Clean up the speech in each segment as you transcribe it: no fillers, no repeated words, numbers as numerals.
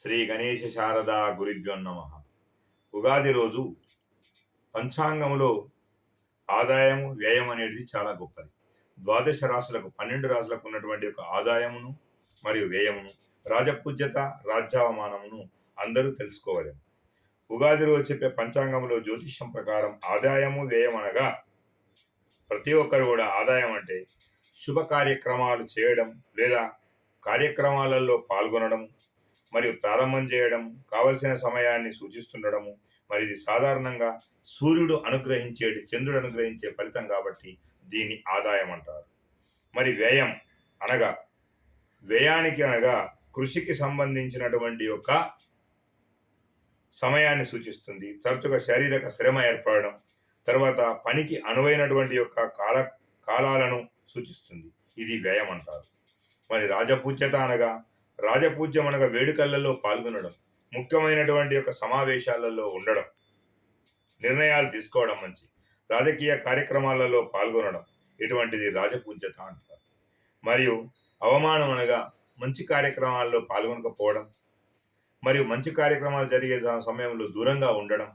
శ్రీ గణేశ శారదా గురుభ్యో నమః. ఉగాది రోజు పంచాంగంలో ఆదాయము వ్యయం అనేది చాలా గొప్పది. ద్వాదశ రాశులకు 12 రాశులకు ఉన్నటువంటి యొక్క ఆదాయమును మరియు వ్యయమును, రాజపూజ్యత, రాజ్యావమానమును అందరూ తెలుసుకోవాలి. ఉగాది రోజు చెప్పే పంచాంగంలో జ్యోతిష్యం ప్రకారం ఆదాయము వ్యయం అనగా ప్రతి ఒక్కరు కూడా ఆదాయం అంటే శుభ కార్యక్రమాలు చేయడం లేదా కార్యక్రమాలలో పాల్గొనడం మరియు ప్రారంభం చేయడం, కావలసిన సమయాన్ని సూచిస్తుండడము. మరి ఇది సాధారణంగా సూర్యుడు అనుగ్రహించేది, చంద్రుడు అనుగ్రహించే ఫలితం కాబట్టి దీన్ని ఆదాయం అంటారు. మరి వ్యయం అనగా వ్యయానికి అనగా కృషికి సంబంధించినటువంటి యొక్క సమయాన్ని సూచిస్తుంది. తరచుగా శారీరక శ్రమ ఏర్పడడం, తర్వాత పనికి అనువైనటువంటి యొక్క కాలాలను సూచిస్తుంది. ఇది వ్యయం అంటారు. మరి రాజపూజ్యత అనగా రాజపూజ్యం అనగా వేడుకలలో పాల్గొనడం, ముఖ్యమైనటువంటి యొక్క సమావేశాలలో ఉండడం, నిర్ణయాలు తీసుకోవడం, మంచి రాజకీయ కార్యక్రమాలలో పాల్గొనడం, ఇటువంటిది రాజపూజ్యత అంటారు. మరియు అవమానం అనగా మంచి కార్యక్రమాల్లో పాల్గొనకపోవడం, మరియు మంచి కార్యక్రమాలు జరిగే సమయంలో దూరంగా ఉండడం,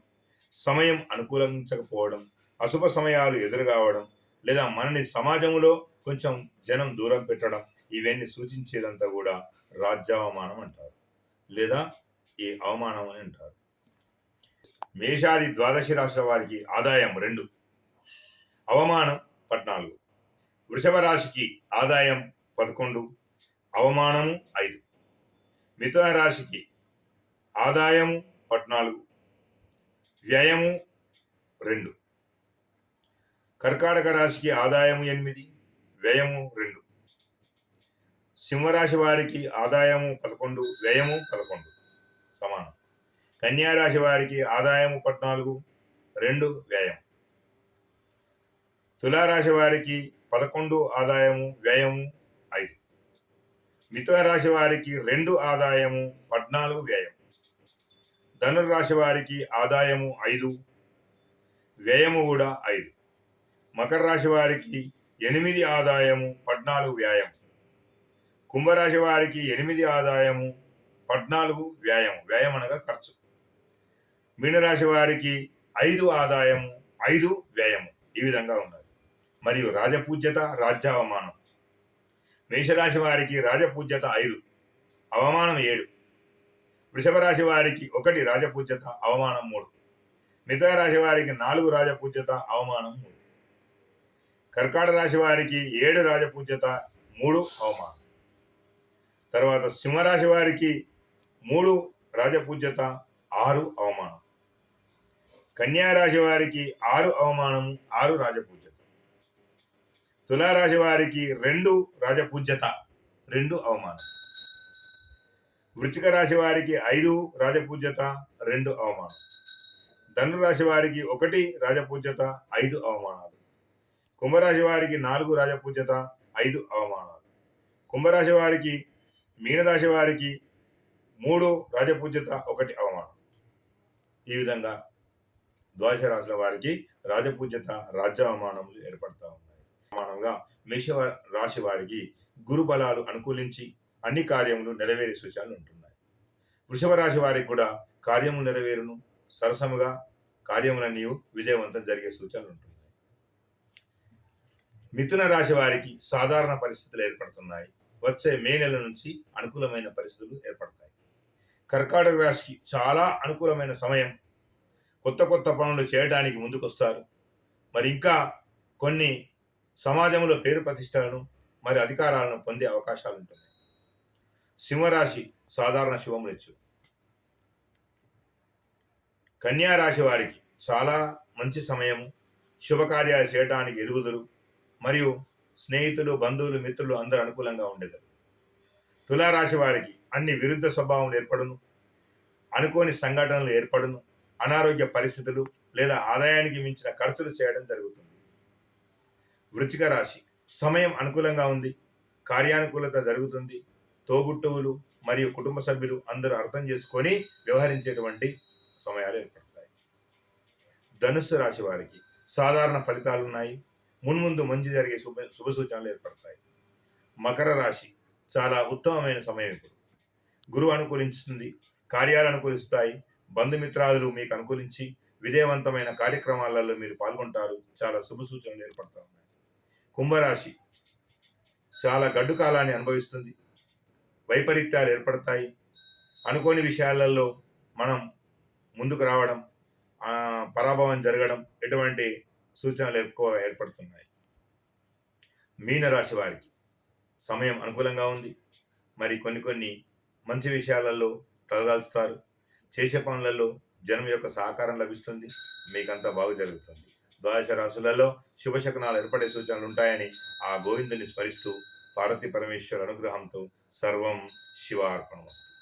సమయం అనుకూలించకపోవడం, అశుభ సమయాలు ఎదురుగావడం, లేదా మనని సమాజంలో కొంచెం జనం దూరం పెట్టడం, ఇవన్నీ సూచించేదంతా కూడా రాజ్యావమానం అంటారు, లేదా ఈ అవమానం అని అంటారు. మేషాది ద్వాదశి రాశుల వారికి ఆదాయం 2, అవమానం 14. వృషభ రాశికి ఆదాయం 11, అవమానము 5. మిథున రాశికి ఆదాయము 14, వ్యయము 2. కర్కాటక రాశికి ఆదాయము 8, వ్యయము 2. సింహరాశి వారికి ఆదాయము 11, వ్యయము 11 సమానం. కన్యారాశి వారికి ఆదాయము 14, 2 వ్యయం. తులారాశి వారికి 11 ఆదాయము, వ్యయము 5. మిథున రాశి వారికి 2 ఆదాయము, 14 వ్యయం. ధనుర్రాశి వారికి ఆదాయము 5, వ్యయము కూడా 5. మకర రాశి వారికి 8 ఆదాయము, 14 వ్యయం. కుంభరాశి వారికి 8 ఆదాయము, 14 వ్యయం. వ్యయం అనగా ఖర్చు. మీనరాశి వారికి 5 ఆదాయము, 5 వ్యయము. ఈ విధంగా ఉన్నది. మరియు రాజపూజ్యత, రాజ్యావమానం. మేషరాశి వారికి రాజపూజ్యత 5, అవమానం 7. వృషభ రాశి వారికి 1 రాజపూజ్యత, అవమానం 3. మిథున రాశి వారికి 4 రాజపూజ్యత, అవమానం 3. కర్కాటక రాశి వారికి 7 రాజపూజ్యత, 3 అవమానం. తర్వాత సింహరాశి వారికి 3 రాజపూజ్యత, 6 అవమానం. కన్యారాశి వారికి 6 అవమానము, 6 రాజపూజ్యత. తులారాశి వారికి 2 రాజపూజ్యత, 2 అవమానం. వృశ్చిక రాశి వారికి 5 రాజపూజ్యత, 2 అవమానం. ధనురాశి వారికి 1 రాజపూజ్యత, 5 అవమానాలు. కుంభరాశి వారికి 4 రాజపూజ్యత, 5 అవమానాలు. కుంభరాశి వారికి మీనరాశి వారికి 3 రాజపూజ్యత, 1 అవమానం. ఈ విధంగా ద్వాదశ రాశుల వారికి రాజపూజ్యత, రాజ్యావమానములు ఏర్పడతా ఉన్నాయి. సమానంగా మేష రాశి వారికి గురు బలాలు అనుకూలించి అన్ని కార్యములు నెరవేరే సూచనలు ఉంటున్నాయి. వృషభ రాశి వారికి కూడా కార్యములు నెరవేరును, సరసముగా కార్యములన్నీ విజయవంతం జరిగే సూచనలు ఉంటున్నాయి. మిథున రాశి వారికి సాధారణ పరిస్థితులు ఏర్పడుతున్నాయి. వచ్చే మే నెల నుంచి అనుకూలమైన పరిస్థితులు ఏర్పడతాయి. కర్కాటక రాశికి చాలా అనుకూలమైన సమయం. కొత్త కొత్త పనులు చేయడానికి ముందుకొస్తారు. మరి ఇంకా కొన్ని సమాజంలో పేరు ప్రతిష్టలను మరి అధికారాలను పొందే అవకాశాలు ఉంటున్నాయి. సింహరాశి సాధారణ శుభములిచ్చు. కన్యారాశి వారికి చాలా మంచి సమయము. శుభకార్యాలు చేయడానికి ఎదుగుదరు మరియు స్నేహితులు, బంధువులు, మిత్రులు అందరూ అనుకూలంగా ఉండేదారు. తులారాశి వారికి అన్ని విరుద్ధ స్వభావం ఏర్పడును, అనుకోని సంఘటనలు ఏర్పడును, అనారోగ్య పరిస్థితులు లేదా ఆదాయానికి మించిన ఖర్చులు చేయడం జరుగుతుంది. వృశ్చిక రాశి సమయం అనుకూలంగా ఉంది, కార్యానుకూలత జరుగుతుంది. తోబుట్టువులు మరియు కుటుంబ సభ్యులు అందరూ అర్థం చేసుకొని వ్యవహరించేటువంటి సమయాలు ఏర్పడతాయి. ధనుస్సు రాశి వారికి సాధారణ ఫలితాలు ఉన్నాయి. మున్ముందు మంచి జరిగే శుభ సూచనలు ఏర్పడతాయి. మకర రాశి చాలా ఉత్తమమైన సమయం ఇప్పుడు. గురువు అనుకూలించుతుంది. కార్యాలు అనుకూలిస్తాయి. బంధుమిత్రాదులు మీకు అనుకూలించి విజయవంతమైన కార్యక్రమాలలో మీరు పాల్గొంటారు. చాలా శుభ సూచనలు ఏర్పడతా ఉన్నాయి. కుంభరాశి చాలా గడ్డు కాలాన్ని అనుభవిస్తుంది. వైపరీత్యాలు ఏర్పడతాయి. అనుకోని విషయాలలో మనం ముందుకు రావడం, పరాభవం జరగడం, ఎటువంటి సూచనలు ఎక్కువ ఏర్పడుతున్నాయి. మీనరాశి వారికి సమయం అనుకూలంగా ఉంది. మరి కొన్ని మంచి విషయాలలో తలదాల్చుతారు. చేసే పనులలో జనం యొక్క సహకారం లభిస్తుంది. మీకంతా బాగు జరుగుతుంది. ద్వాదశ రాశులలో శుభశకనాలు ఏర్పడే సూచనలు ఉంటాయని ఆ గోవిందుని స్మరిస్తూ పార్వతీ పరమేశ్వర అనుగ్రహంతో సర్వం శివార్పణమస్తు.